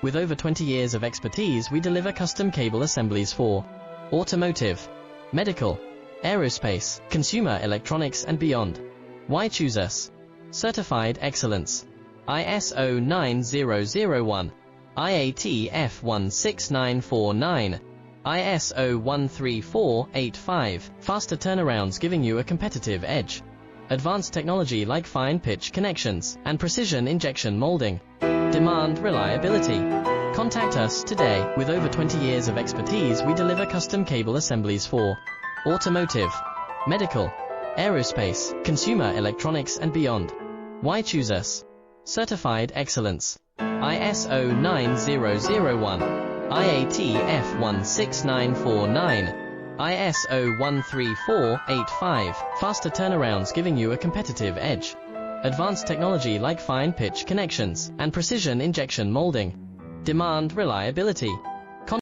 With over 20 years of expertise, we deliver custom cable assemblies for automotive, medical, aerospace, consumer electronics and beyond. Why choose us? Certified excellence. ISO 9001, IATF 16949, ISO 13485. Faster turnarounds giving you a competitive edge. Advanced technology like fine pitch connections and precision injection molding. Demand reliability. Contact us today. With over 20 years of expertise, we deliver custom cable assemblies for automotive, medical, aerospace, consumer electronics and beyond. Why choose us? Certified excellence. ISO 9001, IATF 16949, ISO 13485. Faster turnarounds giving you a competitive edge. Advanced technology like fine pitch connections and precision injection molding. Demand reliability.